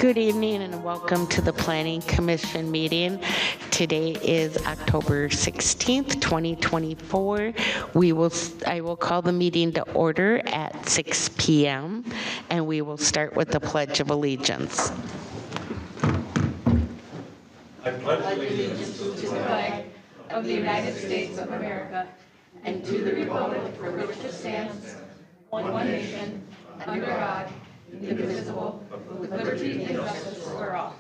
Good evening and welcome to the Planning Commission meeting. Today is October 16th, 2024. I will call the meeting to order at 6 p.m. and we will start with the Pledge of Allegiance. I pledge allegiance to the flag of the United States of America and to the republic for which it stands, one nation, under God, indivisible, with liberty and justice for all.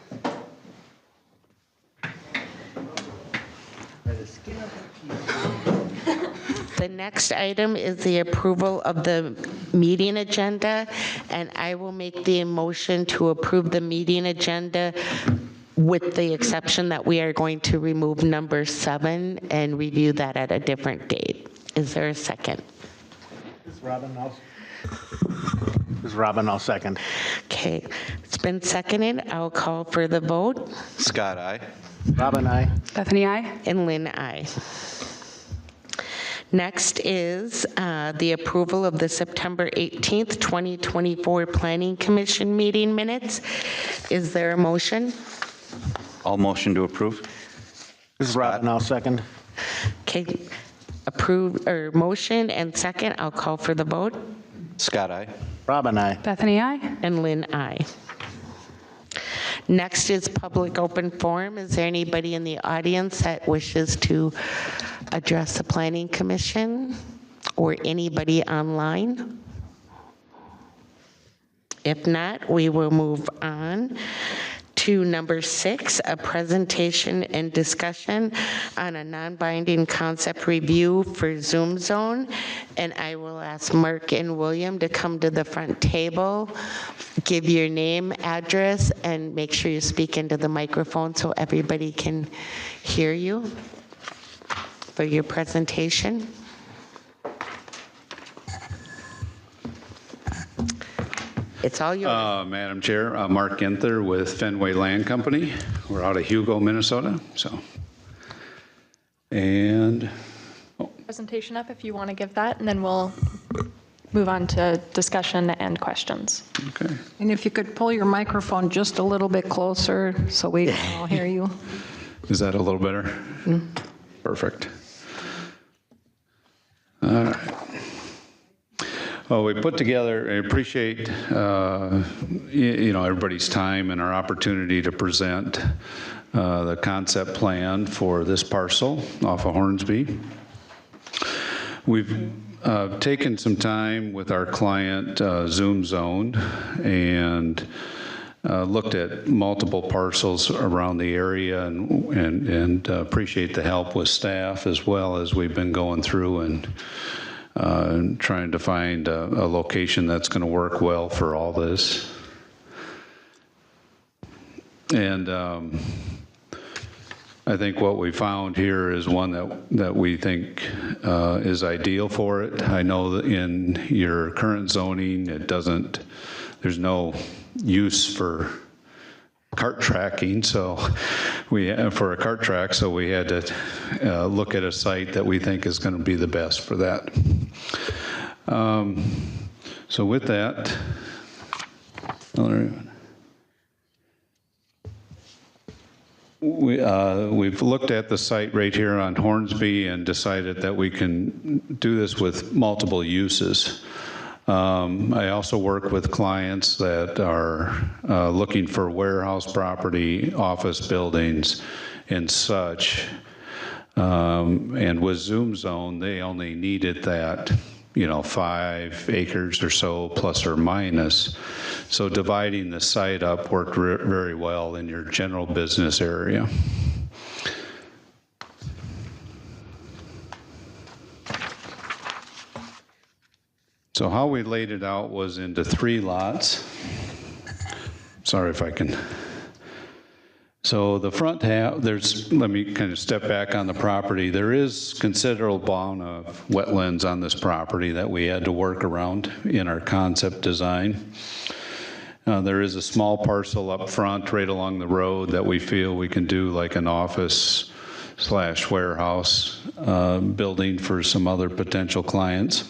The next item is the approval of the meeting agenda, and I will make the motion to approve the meeting agenda with the exception that we are going to remove number 7 and review that at a different date. Is there a second? This is Robin, I'll second. Okay, it's been seconded. I'll call for the vote. Scott, aye. Robin, aye. Bethany, aye. And Lynn, aye. Next is the approval of the September 18th, 2024 Planning Commission meeting minutes. Is there a motion? All motion to approve. This is Robin, I'll second. Okay, approve or motion and second. I'll call for the vote. Scott, aye. Robin, aye. Bethany, aye. And Lynn, aye. Next is public open forum. Is there anybody in the audience that wishes to address the Planning Commission or anybody online? If not, we will move on to number 6, a presentation and discussion on a non-binding concept review for Zoom Zone. And I will ask Mark and William to come to the front table, give your name, address, and make sure you speak into the microphone so everybody can hear you for your presentation. It's all yours. Madam Chair, Mark Ginther with Fenway Land Company. We're out of Hugo, Minnesota. Presentation up if you want to give that, and then we'll move on to discussion and questions. Okay. And if you could pull your microphone just a little bit closer so we can all hear you. Is that a little better? Perfect. All right. Well, we put together, I appreciate everybody's time and our opportunity to present the concept plan for this parcel off of Hornsby. We've taken some time with our client Zoom Zone and looked at multiple parcels around the area and appreciate the help with staff as well as we've been going through and trying to find a location that's going to work well for all this. And I think what we found here is one that we think is ideal for it. I know that in your current zoning, there's no use for cart tracking, so for a cart track, so we had to look at a site that we think is going to be the best for that. So with that, we've looked at the site right here on Hornsby and decided that we can do this with multiple uses. I also work with clients that are looking for warehouse property, office buildings, and such. And with Zoom Zone, they only needed that, 5 acres or so, plus or minus. So dividing the site up worked very well in your general business area. So how we laid it out was into 3 lots. Sorry if I can. So the front half, let me kind of step back on the property. There is considerable amount of wetlands on this property that we had to work around in our concept design. There is a small parcel up front right along the road that we feel we can do like an office / warehouse building for some other potential clients.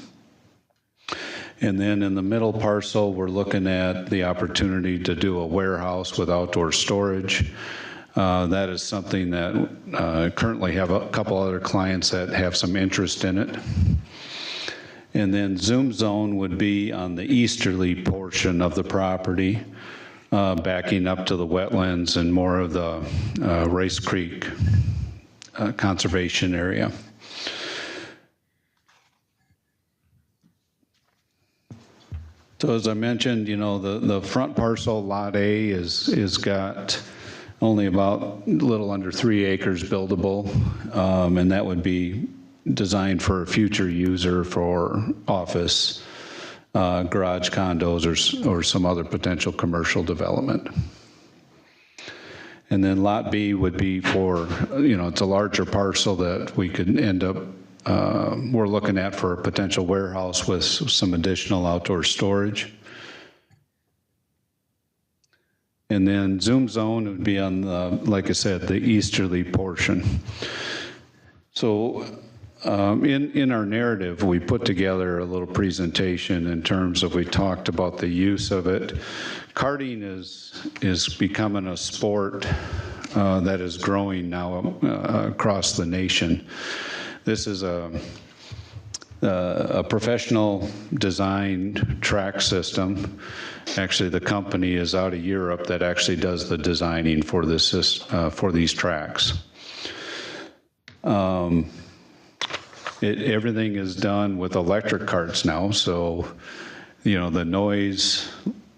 And then in the middle parcel, we're looking at the opportunity to do a warehouse with outdoor storage. That is something that currently have a couple other clients that have some interest in it. And then Zoom Zone would be on the easterly portion of the property, backing up to the wetlands and more of the Race Creek conservation area. So as I mentioned, you know, the front parcel, Lot A, is got only about a little under 3 acres buildable, and that would be designed for a future user for office, garage condos, or some other potential commercial development. And then Lot B would be for, you know, it's a larger parcel that we could end up, we're looking at for a potential warehouse with some additional outdoor storage. And then Zoom Zone would be on the, like I said, the easterly portion. So in our narrative, we put together a little presentation in terms of, we talked about the use of it. Karting is becoming a sport that is growing now across the nation. This is a professional designed track system. Actually, the company is out of Europe that actually does the designing for this for these tracks. Everything is done with electric carts now, so, you know, the noise,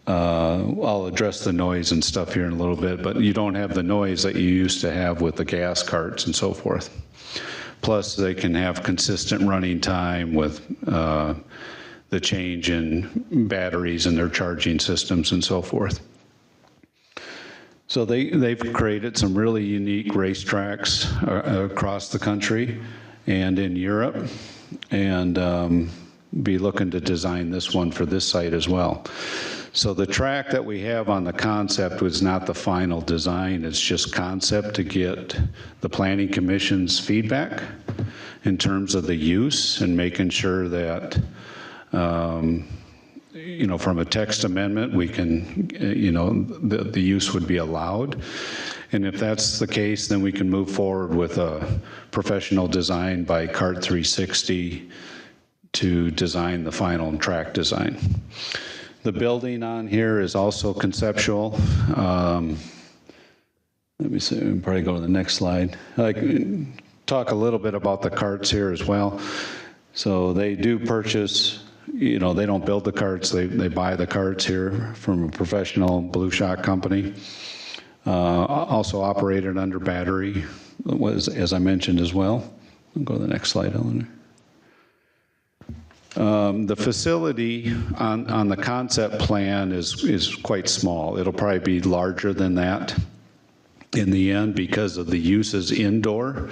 I'll address the noise and stuff here in a little bit, but you don't have the noise that you used to have with the gas carts and so forth. Plus, they can have consistent running time with the change in batteries and their charging systems and so forth. So they've created some really unique racetracks across the country and in Europe, and be looking to design this one for this site as well. So the track that we have on the concept was not the final design, it's just concept to get the Planning Commission's feedback in terms of the use and making sure that, you know, from a text amendment, we can, you know, the use would be allowed. And if that's the case, then we can move forward with a professional design by Cart 360 to design the final track design. The building on here is also conceptual. Let me see, we can probably go to the next slide. I can talk a little bit about the carts here as well. So they do purchase, you know, they don't build the carts, they buy the carts here from a professional blue shot company. Also operated under battery, as I mentioned as well. I'll go to the next slide, Eleanor. The facility on the concept plan is quite small. It'll probably be larger than that in the end because of the uses indoor.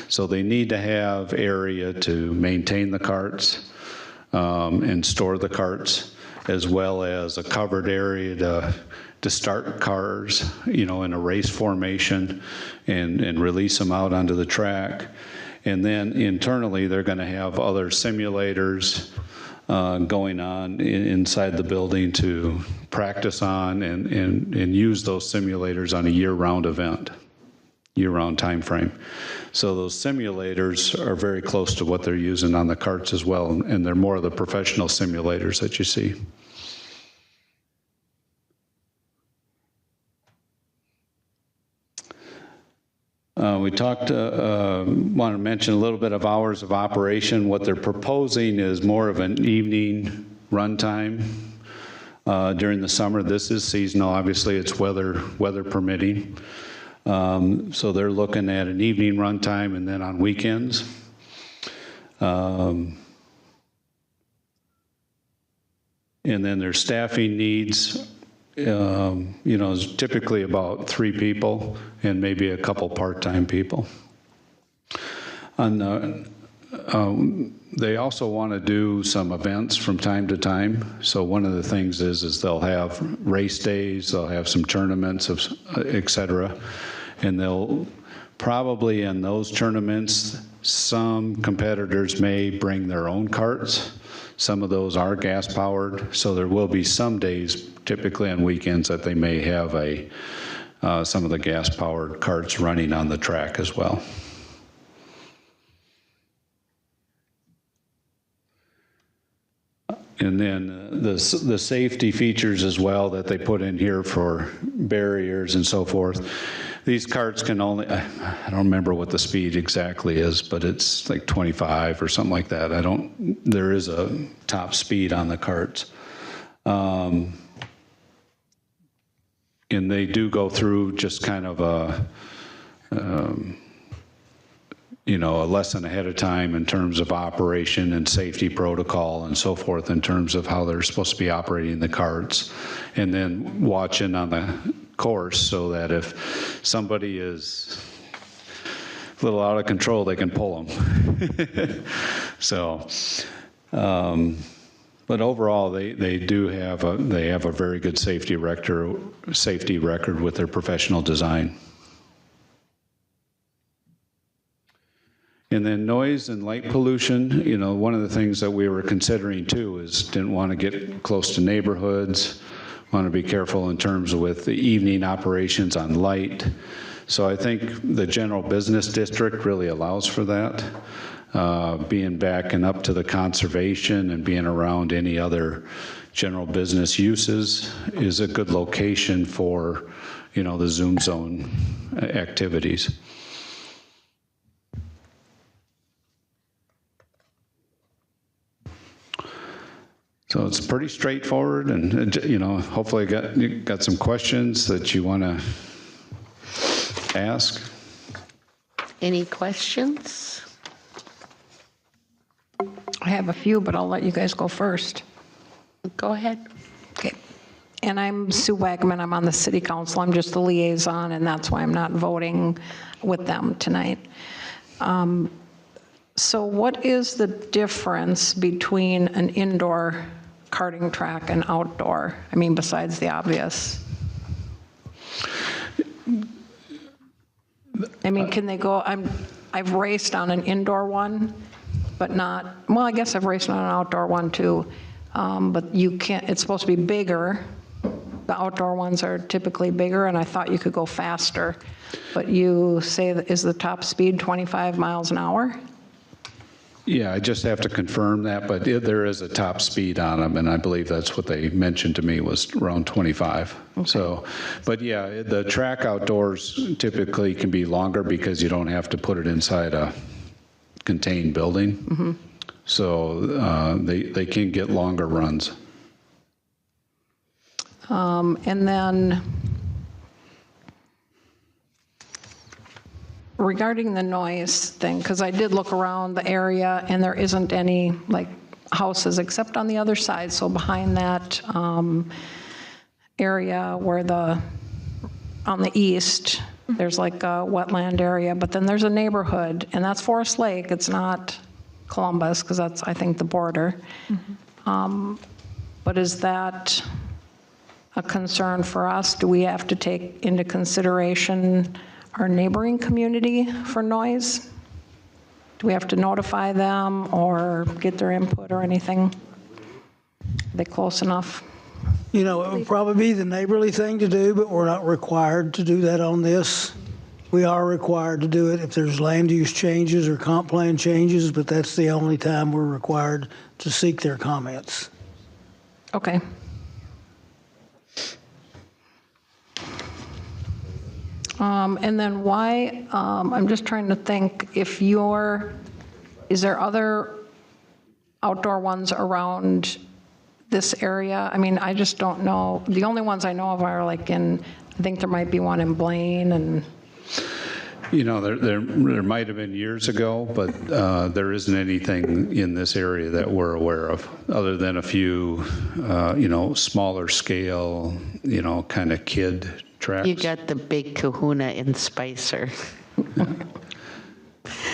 So they need to have area to maintain the carts and store the carts, as well as a covered area to start cars, you know, in a race formation and release them out onto the track. And then internally, they're going to have other simulators going on inside the building to practice on and use those simulators on a year-round event, year-round time frame. So those simulators are very close to what they're using on the carts as well, and they're more of the professional simulators that you see. We talked, want to mention a little bit of hours of operation. What they're proposing is more of an evening run time during the summer. This is seasonal, obviously, it's weather permitting. So they're looking at an evening run time and then on weekends. And then their staffing needs, you know, is typically about 3 people and maybe a couple part-time people. They also want to do some events from time to time. So one of the things is they'll have race days, they'll have some tournaments, et cetera, and they'll Probably in those tournaments, some competitors may bring their own carts. Some of those are gas-powered, so there will be some days, typically on weekends, that they may have some of the gas-powered carts running on the track as well. And then the safety features as well that they put in here for barriers and so forth. These carts can only, I don't remember what the speed exactly is, but it's like 25 or something like that. There is a top speed on the carts. And they do go through just kind of a lesson ahead of time in terms of operation and safety protocol and so forth in terms of how they're supposed to be operating the carts, and then watching on the course so that if somebody is a little out of control, they can pull them. So, but overall, they have a very good safety record with their professional design. And then noise and light pollution, one of the things that we were considering too is didn't want to get close to neighborhoods, want to be careful in terms with the evening operations on light. So I think the general business district really allows for that. Being back and up to the conservation and being around any other general business uses is a good location for, the Zoom zone activities. So it's pretty straightforward, and hopefully you got some questions that you want to ask. Any questions? I have a few, but I'll let you guys go first. Go ahead. Okay. And I'm Sue Wagman. I'm on the city council. I'm just the liaison, and that's why I'm not voting with them tonight. So what is the difference between an indoor karting track and outdoor? I mean, besides the obvious. I mean, can they go, I've raced on an indoor one, but not, well, I guess I've raced on an outdoor one too, but you can't, it's supposed to be bigger. The outdoor ones are typically bigger, and I thought you could go faster, but you say that is the top speed 25 miles an hour? Yeah, I just have to confirm that, but there is a top speed on them, and I believe that's what they mentioned to me was around 25. Okay. So, but yeah, the track outdoors typically can be longer because you don't have to put it inside a contained building. Mm-hmm. So they can get longer runs. And then regarding the noise thing, because I did look around the area and there isn't any like houses except on the other side. So behind that area where on the east, there's like a wetland area, but then there's a neighborhood, and that's Forest Lake. It's not Columbus, because that's, I think, the border. Mm-hmm. But is that a concern for us? Do we have to take into consideration our neighboring community for noise? Do we have to notify them or get their input or anything? Are they close enough? It would probably be the neighborly thing to do, but we're not required to do that on this. We are required to do it if there's land use changes or comp plan changes, but that's the only time we're required to seek their comments. Okay. And then why, I'm just trying to think, is there other outdoor ones around this area? I mean, I just don't know. The only ones I know of are like I think there might be one in Blaine and. There might have been years ago, but there isn't anything in this area that we're aware of, other than a few, smaller scale, kind of kid tracks. You got the big kahuna in Spicer.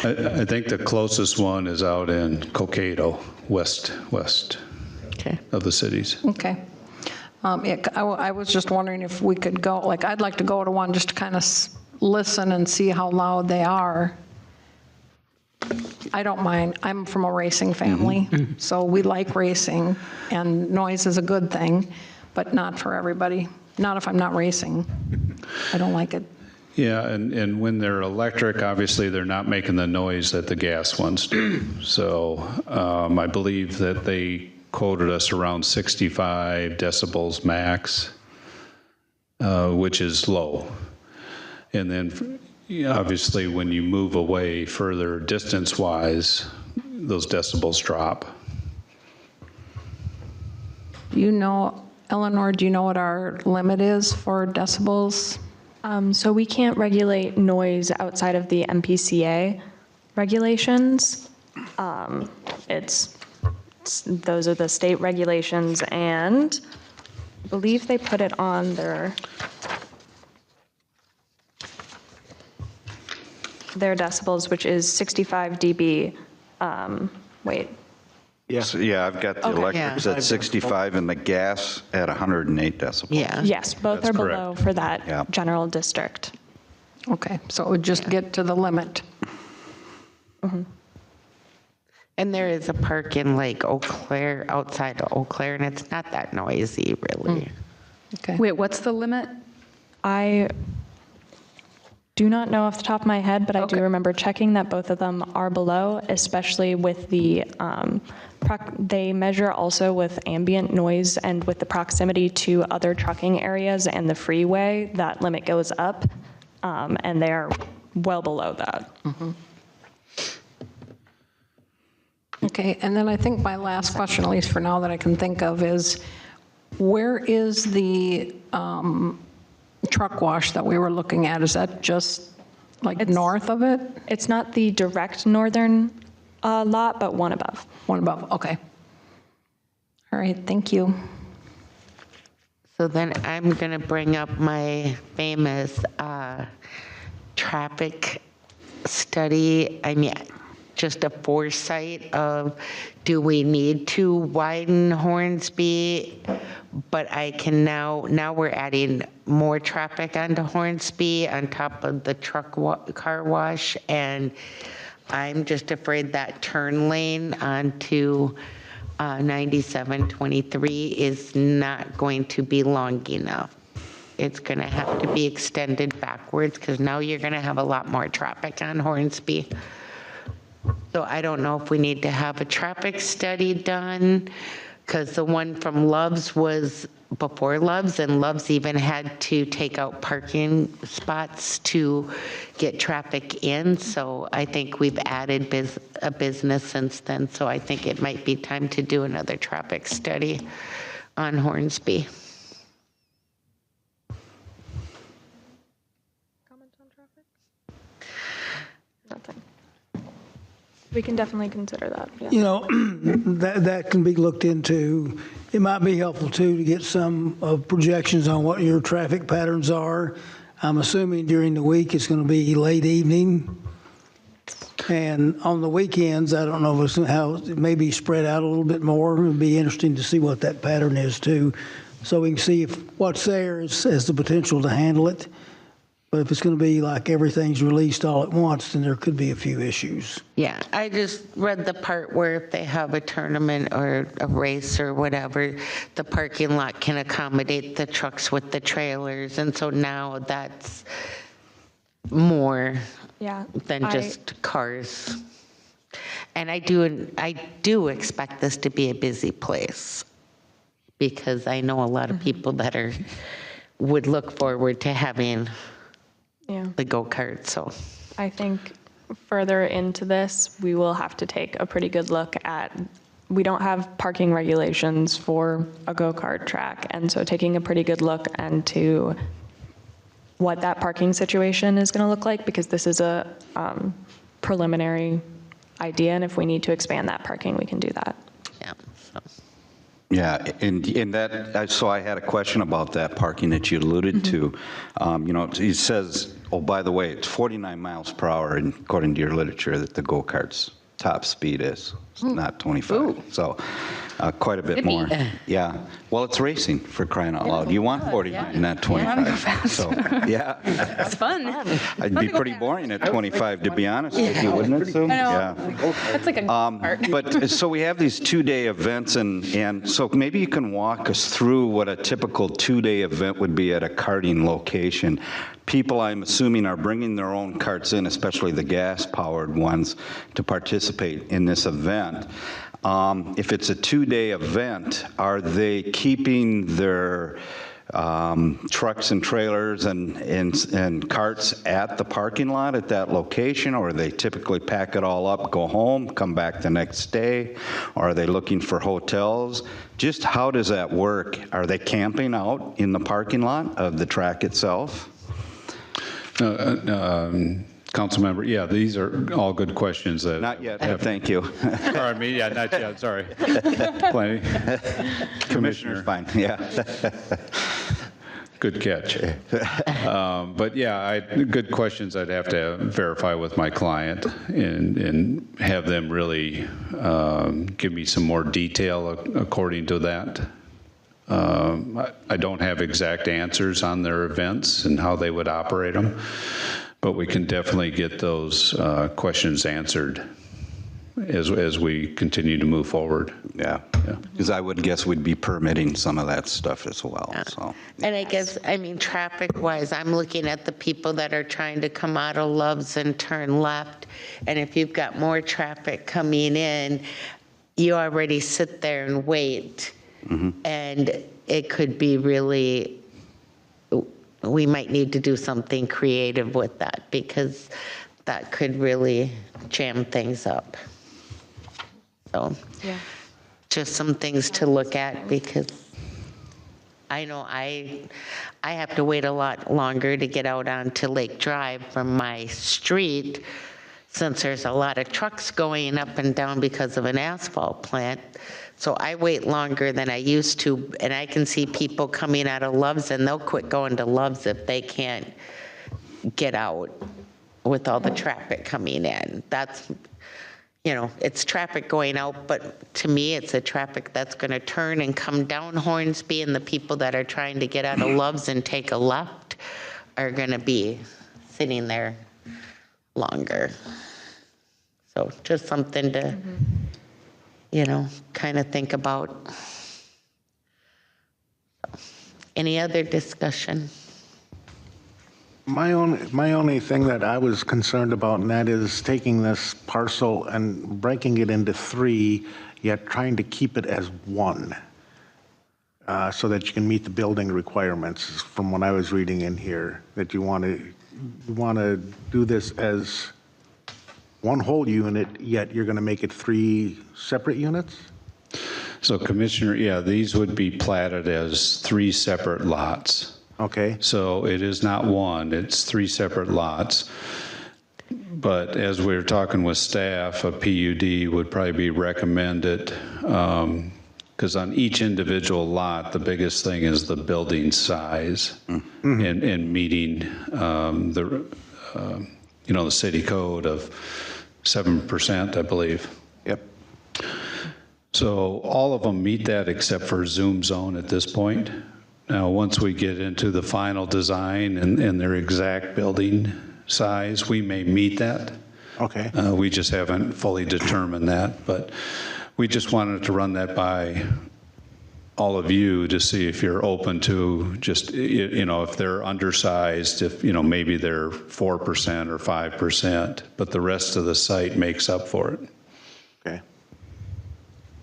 I think the closest one is out in Cokato, west Okay. of the cities. Okay. I was just wondering if we could go, like, I'd like to go to one just to kind of listen and see how loud they are. I don't mind. I'm from a racing family, so we like racing, and noise is a good thing, but not for everybody. Not if I'm not racing. I don't like it. Yeah, and when they're electric, obviously they're not making the noise that the gas ones do. So I believe that they quoted us around 65 decibels max, which is low. And then obviously when you move away further distance-wise, those decibels drop. Do you know, Eleanor, do you know what our limit is for decibels? So we can't regulate noise outside of the MPCA regulations. Those are the state regulations, and I believe they put it on their decibels, which is 65 dB. Wait. So, yeah, I've got the electrics at 65 and the gas at 108 decibels. Yeah. Yes, both That's are correct. below for that Yeah. general district. Okay, so it would just get to the limit. And there is a park in like Eau Claire, outside of Eau Claire, and it's not that noisy, really. Okay. Wait, what's the limit? I do not know off the top of my head, but I do remember checking that both of them are below, especially with the, they measure also with ambient noise and with the proximity to other trucking areas and the freeway, that limit goes up, and they're well below that. Okay, and then I think my last question, at least for now that I can think of, is where is the truck wash that we were looking at? Is that just like north of it? It's not the direct northern lot, but one above. One above, okay. All right, thank you. So then I'm going to bring up my famous traffic study. I mean, just a foresight of, do we need to widen Hornsby? But I can now we're adding more traffic onto Hornsby on top of the car wash, and I'm just afraid that turn lane onto 9723 is not going to be long enough. It's going to have to be extended backwards, because now you're going to have a lot more traffic on Hornsby. So I don't know if we need to have a traffic study done, because the one from Love's was before Love's, and Love's even had to take out parking spots to get traffic in. So I think we've added a business since then. So I think it might be time to do another traffic study on Hornsby. Comments on traffic? Nothing. We can definitely consider that, yeah. You know, that can be looked into. It might be helpful, too, to get some projections on what your traffic patterns are. I'm assuming during the week it's going to be late evening. And on the weekends, I don't know if it's how it may be spread out a little bit more. It would be interesting to see what that pattern is, too, so we can see if what's there has the potential to handle it. But if it's going to be like everything's released all at once, then there could be a few issues. Yeah, I just read the part where if they have a tournament or a race or whatever, the parking lot can accommodate the trucks with the trailers. And so now that's more Yeah, than just cars. And I do expect this to be a busy place, because I know a lot of people that would look forward to having the go-kart, so. I think further into this, we will have to take a pretty good look at, we don't have parking regulations for a go-kart track, and so taking a pretty good look into what that parking situation is going to look like, because this is a preliminary idea, and if we need to expand that parking, we can do that. Yeah, so. Yeah, and that, so I had a question about that parking that you alluded to. You know, it says, oh, by the way, it's 49 miles per hour, and according to your literature, that the go-kart's top speed is. It's not 25. So quite a bit more. Yeah. Well, it's racing, for crying out loud. You want 49, not 25. So, yeah. It's fun. I'd be pretty boring at 25, to be honest with you, wouldn't it, Sue? Yeah. That's like a part. But, so we have these two-day events, and so maybe you can walk us through what a typical two-day event would be at a karting location. People, I'm assuming, are bringing their own carts in, especially the gas-powered ones, to participate in this event. If it's a two-day event, are they keeping their trucks and trailers and carts at the parking lot at that location, or they typically pack it all up, go home, come back the next day? Or are they looking for hotels? Just how does that work? Are they camping out in the parking lot of the track itself? Councilmember, yeah, these are all good questions. That Not yet, but thank you. Pardon me, yeah, not yet, sorry. Plenty. Commissioner's fine, yeah. Good catch. But yeah, good questions I'd have to verify with my client and have them really give me some more detail according to that. I don't have exact answers on their events and how they would operate them, but we can definitely get those questions answered as we continue to move forward. Yeah, because I would guess we'd be permitting some of that stuff as well, so. And I guess, I mean, traffic-wise, I'm looking at the people that are trying to come out of Loves and turn left, and if you've got more traffic coming in, you already sit there and wait, and it could be really, we might need to do something creative with that, because that could really jam things up. So, just some things to look at, because I know I have to wait a lot longer to get out onto Lake Drive from my street, since there's a lot of trucks going up and down because of an asphalt plant. So I wait longer than I used to, and I can see people coming out of Loves, and they'll quit going to Loves if they can't get out with all the traffic coming in. That's, you know, it's traffic going out, but to me, it's a traffic that's going to turn and come down Hornsby, and the people that are trying to get out of Loves and take a left are going to be sitting there longer. So just something to, you know, kind of think about. Any other discussion? My only thing that I was concerned about, and that is taking this parcel and breaking it into three, yet trying to keep it as one, so that you can meet the building requirements. From what I was reading in here, that you want to do this as one whole unit, yet you're going to make it three separate units? So Commissioner, yeah, these would be platted as three separate lots. Okay. So it is not one, it's three separate lots. But as we were talking with staff, a PUD would probably be recommended, because on each individual lot, the biggest thing is the building size and meeting the city code of 7%, I believe. Yep. So all of them meet that except for Zoom Zone at this point. Now, once we get into the final design and their exact building size, we may meet that. Okay. We just haven't fully determined that, but we just wanted to run that by all of you to see if you're open to just, you know, if they're undersized, if, you know, maybe they're 4% or 5%, but the rest of the site makes up for it. Okay.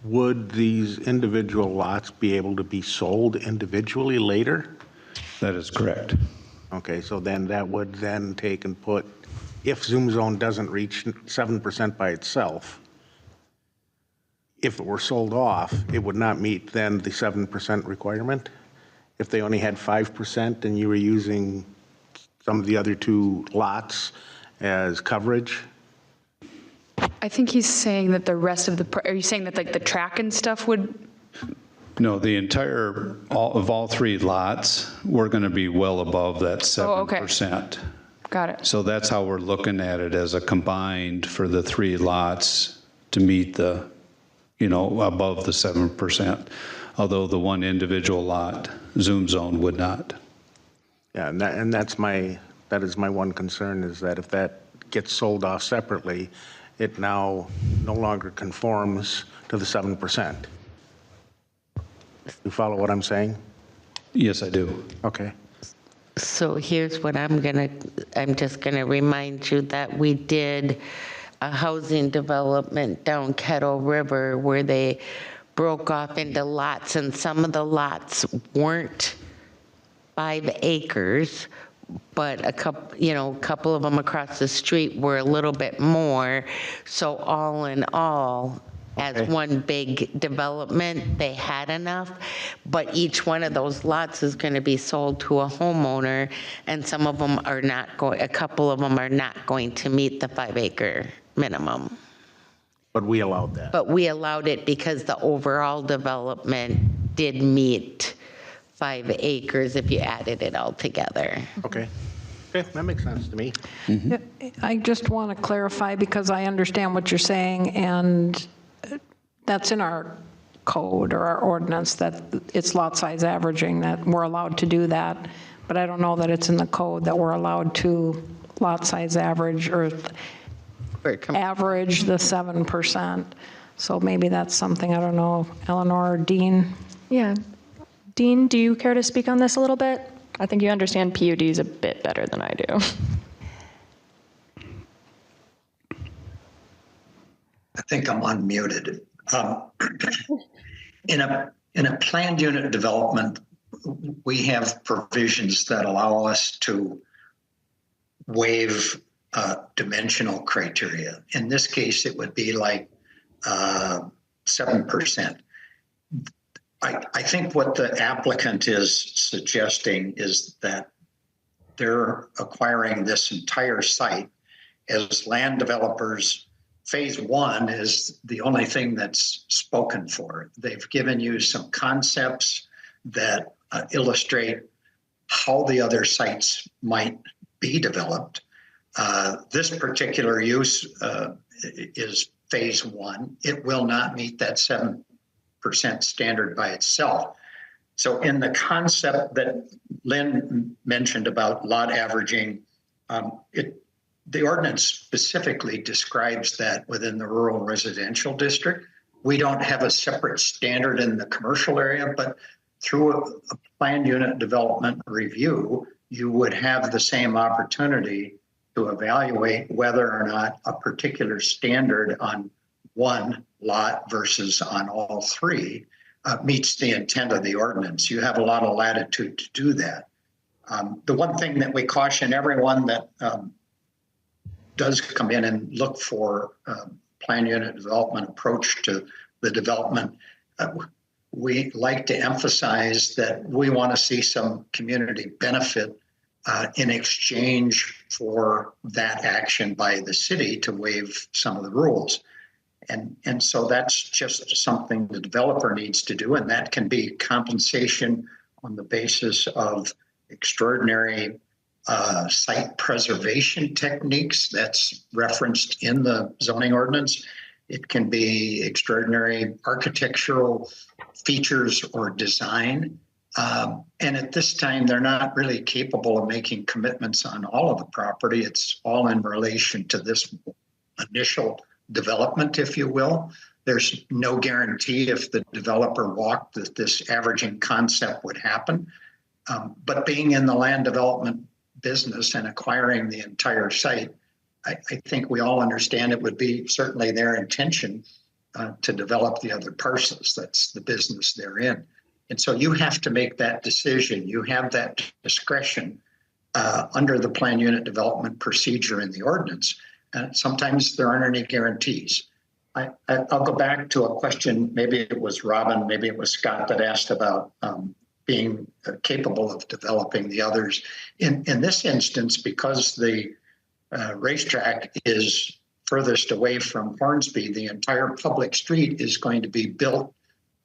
Would these individual lots be able to be sold individually later? That is correct. Okay, so then that would then take and put, if Zoom Zone doesn't reach 7% by itself, if it were sold off, it would not meet then the 7% requirement? If they only had 5% and you were using some of the other two lots as coverage? I think he's saying that the rest of the, are you saying that like the track and stuff would? No, the entire, all three lots, we're going to be well above that 7%. Oh, okay. Got it. So that's how we're looking at it, as a combined for the three lots to meet the above the 7%, although the one individual lot zoom zone would not. Yeah, and that is my one concern, is that if that gets sold off separately, it now no longer conforms to the 7%. You follow what I'm saying? Yes, I do. Okay. So here's what I'm just gonna remind you that we did a housing development down Kettle River where they broke off into lots, and some of the lots weren't 5 acres, but a couple of them across the street were a little bit more. So all in all, as one big development, they had enough, but each one of those lots is going to be sold to a homeowner, and some of them are not going, a couple of them are not going to meet the 5 acre minimum. But we allowed that. But we allowed it because the overall development did meet 5 acres if you added it all together. Okay. Okay, that makes sense to me. I just want to clarify, because I understand what you're saying, and that's in our code or our ordinance, that it's lot size averaging, that we're allowed to do that. But I don't know that it's in the code that we're allowed to lot size average or average the 7%. So maybe that's something, I don't know, Eleanor or Dean? Yeah. Dean, do you care to speak on this a little bit? I think you understand PUDs a bit better than I do. I think I'm unmuted. In a planned unit development, we have provisions that allow us to waive dimensional criteria. In this case, it would be like 7%. I think what the applicant is suggesting is that they're acquiring this entire site as land developers. Phase 1 is the only thing that's spoken for. They've given you some concepts that illustrate how the other sites might be developed. This particular use is phase 1. It will not meet that 7% standard by itself. So in the concept that Lynn mentioned about lot averaging, the ordinance specifically describes that within the rural residential district. We don't have a separate standard in the commercial area, but through a planned unit development review, you would have the same opportunity to evaluate whether or not a particular standard on one lot versus on all 3 meets the intent of the ordinance. You have a lot of latitude to do that. The one thing that we caution everyone that does come in and look for planned unit development approach to the development, we like to emphasize that we want to see some community benefit in exchange for that action by the city to waive some of the rules. And so that's just something the developer needs to do, and that can be compensation on the basis of extraordinary site preservation techniques that's referenced in the zoning ordinance. It can be extraordinary architectural features or design. And at this time, they're not really capable of making commitments on all of the property. It's all in relation to this initial development, if you will. There's no guarantee if the developer walked that this averaging concept would happen. But being in the land development business and acquiring the entire site, I think we all understand it would be certainly their intention to develop the other parcels. That's the business they're in. And so you have to make that decision. You have that discretion under the planned unit development procedure in the ordinance. And sometimes there aren't any guarantees. I'll go back to a question, maybe it was Robin, maybe it was Scott that asked about being capable of developing the others. In this instance, because the racetrack is furthest away from Hornsby, the entire public street is going to be built,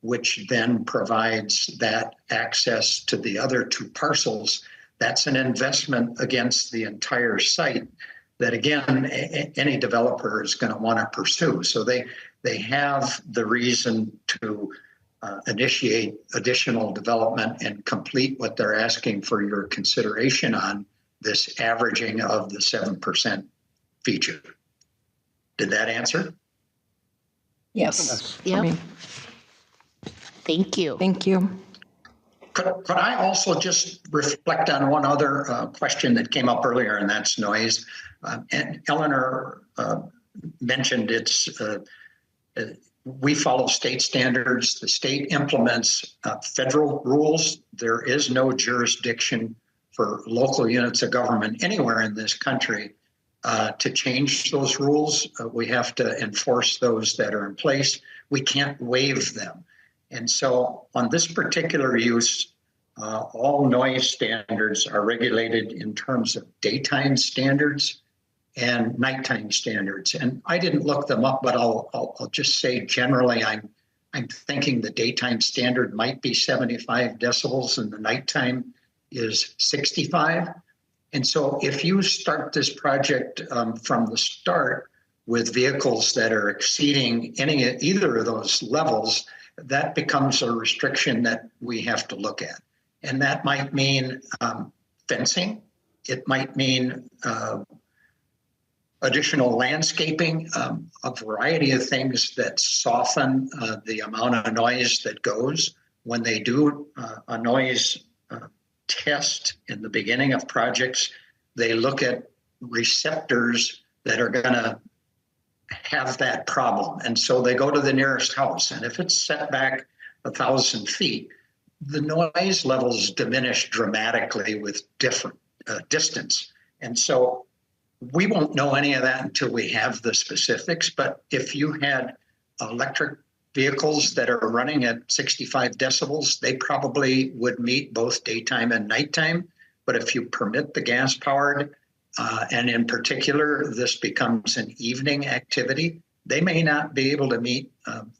which then provides that access to the other 2 parcels. That's an investment against the entire site that, again, any developer is going to want to pursue. So they they have the reason to initiate additional development and complete what they're asking for your consideration on this averaging of the 7% feature. Did that answer? Yes. Yep. Thank you. Thank you. Could I also just reflect on one other question that came up earlier, and that's noise? And Eleanor mentioned we follow state standards. The state implements federal rules. There is no jurisdiction for local units of government anywhere in this country to change those rules. We have to enforce those that are in place. We can't waive them. And so on this particular use, all noise standards are regulated in terms of daytime standards and nighttime standards. And I didn't look them up, but I'll just say generally I'm thinking the daytime standard might be 75 decibels and the nighttime is 65. And so if you start this project from the start with vehicles that are exceeding either of those levels, that becomes a restriction that we have to look at. And that might mean fencing. It might mean additional landscaping, a variety of things that soften the amount of noise that goes. When they do a noise test in the beginning of projects, they look at receptors that are going to have that problem. And so they go to the nearest house. And if it's set back 1,000 feet, the noise levels diminish dramatically with different distance. And so we won't know any of that until we have the specifics. But if you had electric vehicles that are running at 65 decibels, they probably would meet both daytime and nighttime. But if you permit the gas powered, and in particular, this becomes an evening activity, they may not be able to meet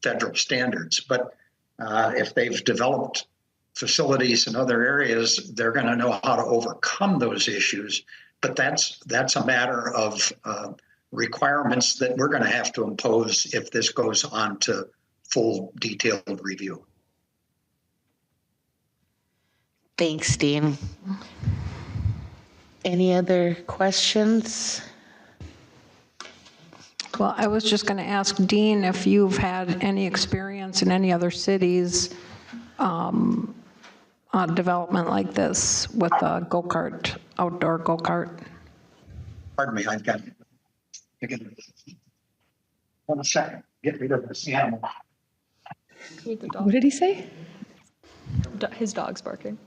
federal standards. But if they've developed facilities in other areas, they're going to know how to overcome those issues. But that's a matter of requirements that we're going to have to impose if this goes on to full detailed review. Thanks, Dean. Any other questions? Well, I was just going to ask Dean if you've had any experience in any other cities on development like this with a go-kart, outdoor go-kart. Pardon me, I've got to get 1 second. Get rid of this animal. What did he say? His dog's barking.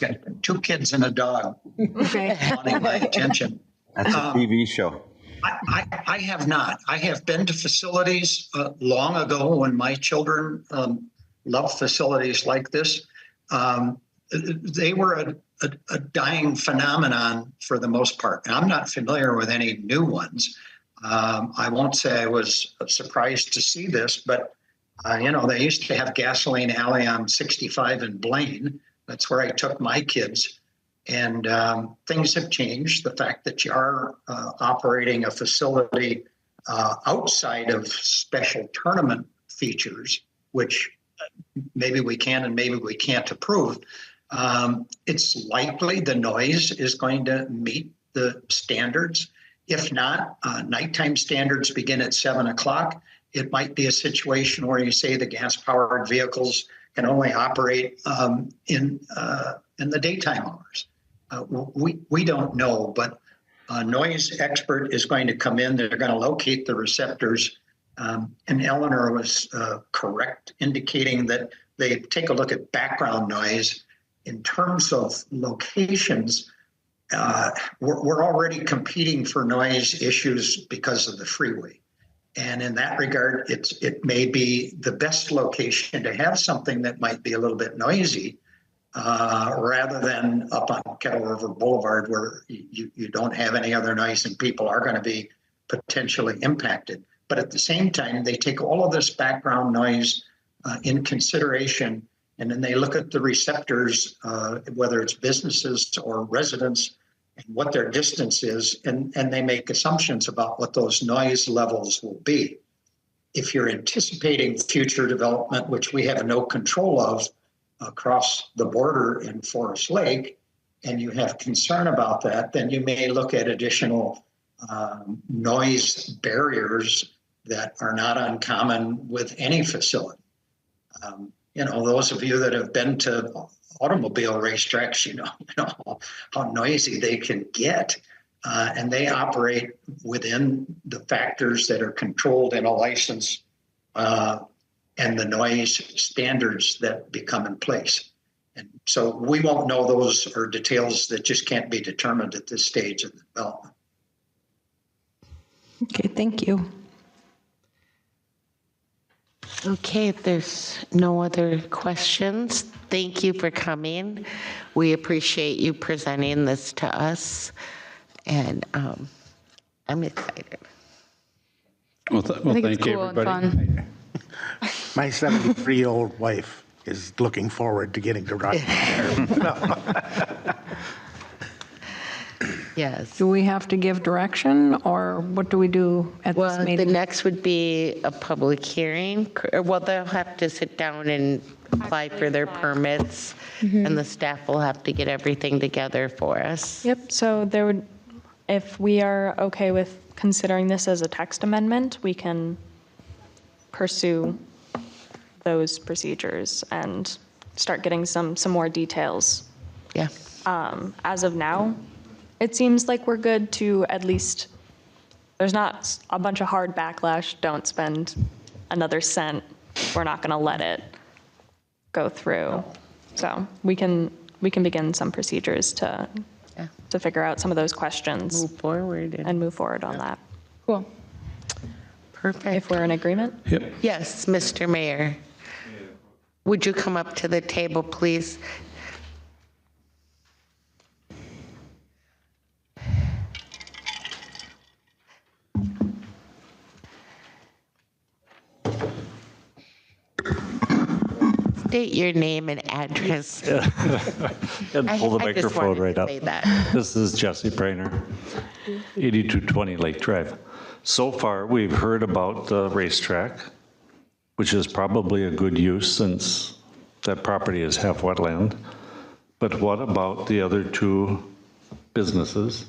Got 2 kids and a dog Okay. wanting my attention. That's a TV show. I have not. I have been to facilities long ago when my children loved facilities like this. They were a dying phenomenon for the most part. And I'm not familiar with any new ones. I won't say I was surprised to see this, but they used to have Gasoline Alley on 65 in Blaine. That's where I took my kids. And things have changed. The fact that you are operating a facility outside of special tournament features, which maybe we can and maybe we can't approve, it's likely the noise is going to meet the standards. If not, nighttime standards begin at 7 o'clock. It might be a situation where you say the gas-powered vehicles can only operate in the daytime hours. We don't know, but a noise expert is going to come in. They're going to locate the receptors. And Eleanor was correct, indicating that they take a look at background noise. In terms of locations, we're already competing for noise issues because of the freeway. And in that regard, it may be the best location to have something that might be a little bit noisy rather than up on Kettle River Boulevard where you don't have any other noise and people are going to be potentially impacted. But at the same time, they take all of this background noise in consideration, and then they look at the receptors, whether it's businesses or residents, and what their distance is, and they make assumptions about what those noise levels will be. if you're anticipating future development, which we have no control of across the border in Forest Lake, and you have concern about that, then you may look at additional noise barriers that are not uncommon with any facility. Those of you that have been to automobile racetracks, you know how noisy they can get. And they operate within the factors that are controlled in a license and the noise standards that become in place. And so we won't know those or details that just can't be determined at this stage of the development. Okay, thank you. Okay, if there's no other questions, thank you for coming. We appreciate you presenting this to us, and I'm excited. Well, I think thank it's you, cool and everybody. fun. My 73-year-old wife is looking forward to getting to ride there. Yes. Do we have to give direction, or what do we do at this Well, the meeting? next would be a public hearing. Well, they'll have to sit down and apply for their permits, and the staff will have to get everything together for us. Yep, so there would, if we are okay with considering this as a text amendment, we can pursue those procedures and start getting some more details. Yeah. As of now, it seems like we're good to at least, there's not a bunch of hard backlash, don't spend another cent, we're not going to let it go through. So we can begin some procedures to figure out some of those questions. Move forward. And move forward on that. Cool. Perfect. If we're in agreement? Yep. Yes, Mr. Mayor. Would you come up to the table, please? State your name and address. And pull the I just microphone wanted right to up. say that. This is Jesse Prainer, 8220 Lake Drive. So far, we've heard about the racetrack, which is probably a good use since that property is half wetland. But what about the other two businesses,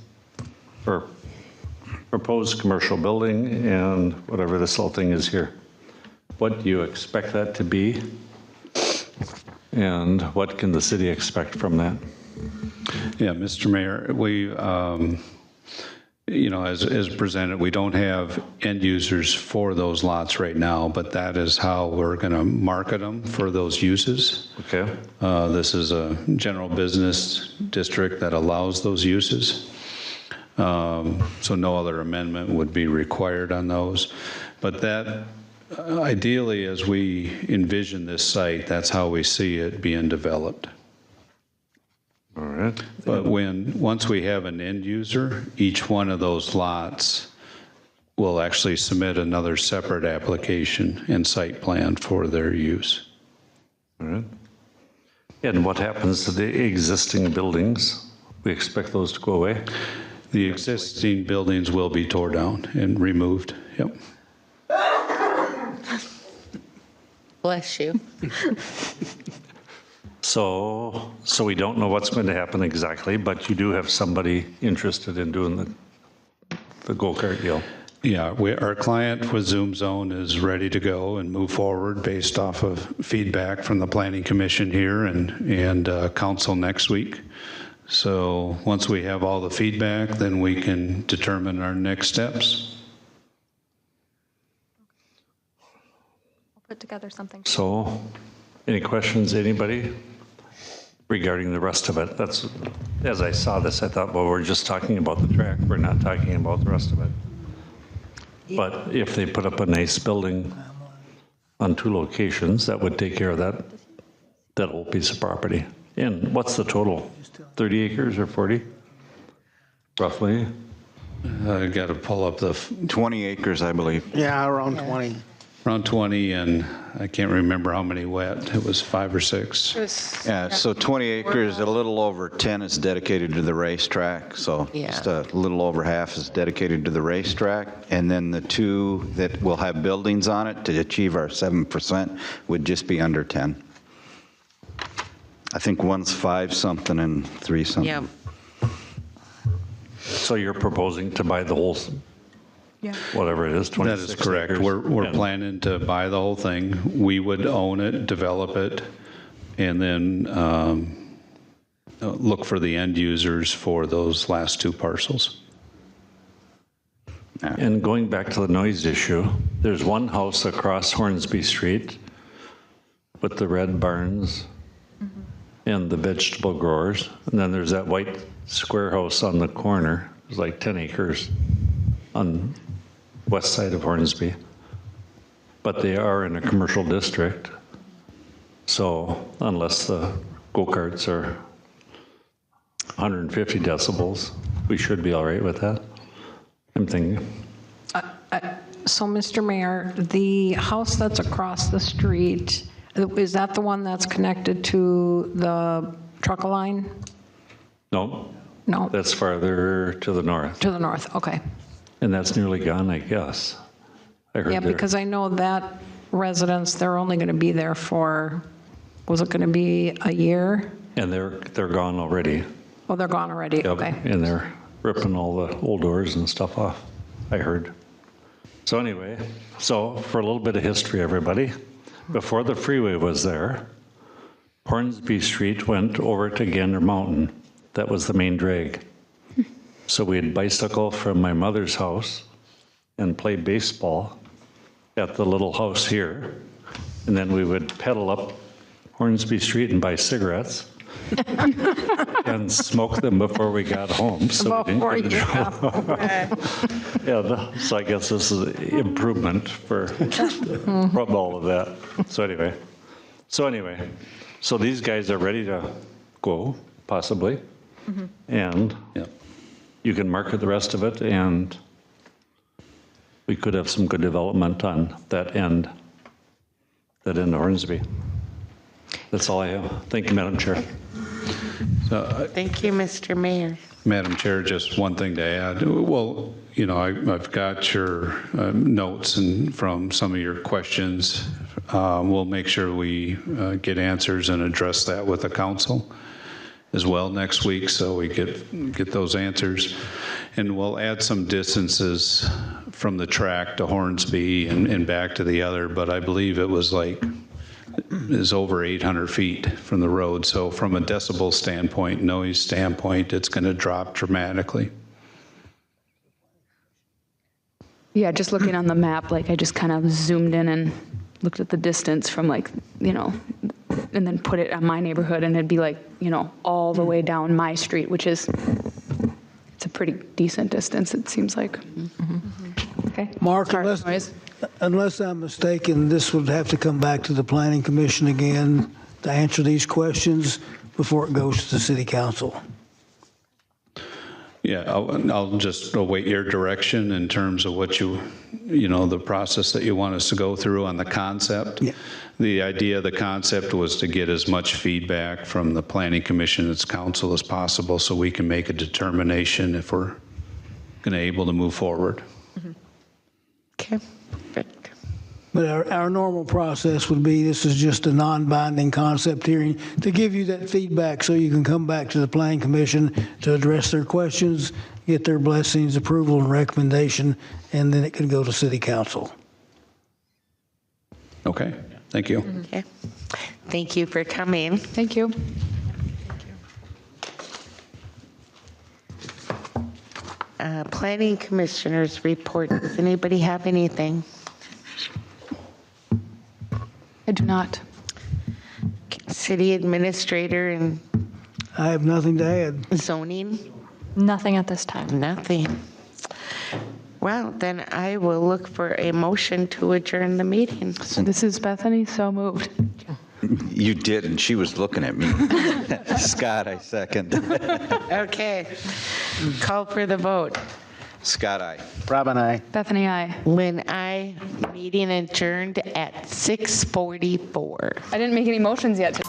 or proposed commercial building and whatever this little thing is here? What do you expect that to be? And what can the city expect from that? Yeah, Mr. Mayor, we, as presented, we don't have end users for those lots right now, but that is how we're going to market them for those uses. Okay. This is a general business district that allows those uses. So no other amendment would be required on those. But that, ideally, as we envision this site, that's how we see it being developed. All right. But once we have an end user, each one of those lots will actually submit another separate application and site plan for their use. All right. And what happens to the existing buildings? We expect those to go away? The existing buildings will be torn down and removed. Yep. Bless you. So we don't know what's going to happen exactly, but you do have somebody interested in doing the go-kart deal. Yeah, our client with Zoom Zone is ready to go and move forward based off of feedback from the Planning Commission here and council next week. So once we have all the feedback, then we can determine our next steps. I'll put together something. So, any questions, anybody, regarding the rest of it? That's, as I saw this, I thought, well, we're just talking about the track. We're not talking about the rest of it. But if they put up a nice building on two locations, that would take care of that whole piece of property. And what's the total? 30 acres or 40? Roughly? I got to pull up the, 20 acres, I believe. Yeah, around 20. Around 20, and I can't remember how many wet. It was 5 or 6. Yeah, so 20 acres, a little over 10 is dedicated to the racetrack, so Yeah. just a little over half is dedicated to the racetrack, and then the 2 that will have buildings on it to achieve our 7% would just be under 10. I think one's 5 something and 3 something. Yeah. So you're proposing to buy the whole, whatever it is, 26 That is correct. acres? We're And- planning to buy the whole thing. We would own it, develop it, and then look for the end users for those last 2 parcels. And going back to the noise issue, there's one house across Hornsby Street with the red barns and the vegetable growers. And then there's that white square house on the corner. It's like 10 acres on west side of Hornsby. But they are in a commercial district. So unless the go-karts are 150 decibels, we should be all right with that. I'm thinking. So, Mr. Mayor, the house that's across the street, is that the one that's connected to the truck line? No, No, that's farther to the north. to the north, okay. And that's nearly gone, I guess. I heard Yeah, there. because I know that residents, they're only going to be there for, was it going to be a year? And they're gone already. Oh, they're gone already, Yep, okay. and they're ripping all the old doors and stuff off, I heard. So anyway, so for a little bit of history, everybody, before the freeway was there, Hornsby Street went over to Gander Mountain. That was the main drag. So we'd bicycle from my mother's house and play baseball at the little house here. And then we would pedal up Hornsby Street and buy cigarettes and smoke them before we got home. So we Before didn't you get in trouble. Yeah, so I guess this is an improvement from all of that. So anyway, so these guys are ready to go, possibly. And Yep. you can market the rest of it, and we could have some good development on that end of Hornsby. That's all I have. Thank you, Madam Chair. Thank you, Mr. Mayor. Madam Chair, just one thing to add. Well, you know, I've got your notes and from some of your questions. We'll make sure we get answers and address that with the council as well next week, so we get those answers. And we'll add some distances from the track to Hornsby and back to the other, but I believe it was is over 800 feet from the road. So from a decibel standpoint, noise standpoint, it's going to drop dramatically. Yeah, just looking on the map, like I just kind of zoomed in and looked at the distance from and then put it on my neighborhood, and it'd be all the way down my street, which is, it's a pretty decent distance, it seems like. Okay. Mark, Sorry, noise. unless I'm mistaken, this would have to come back to the Planning Commission again to answer these questions before it goes to the City Council. Yeah, I'll just await your direction in terms of what the process that you want us to go through on the concept. Yeah. The idea of the concept was to get as much feedback from the Planning Commission and its council as possible so we can make a determination if we're going to able to move forward. Okay, perfect. But our normal process would be, this is just a non-binding concept hearing to give you that feedback so you can come back to the Planning Commission to address their questions, get their blessings, approval, and recommendation, and then it can go to City Council. Okay, thank you. Okay. Thank you for coming. Thank you. Planning Commissioners report. Does anybody have anything? I do not. City Administrator and I have nothing to add. zoning? Nothing at this time. Nothing. Well, then I will look for a motion to adjourn the meeting. So this is Bethany, so moved. You did, and she was looking at me. Scott, I second. Okay. Call for the vote. Scott, aye. Rob and I. Bethany, aye. Lynn, I. Meeting adjourned at 6:44. I didn't make any motions yet.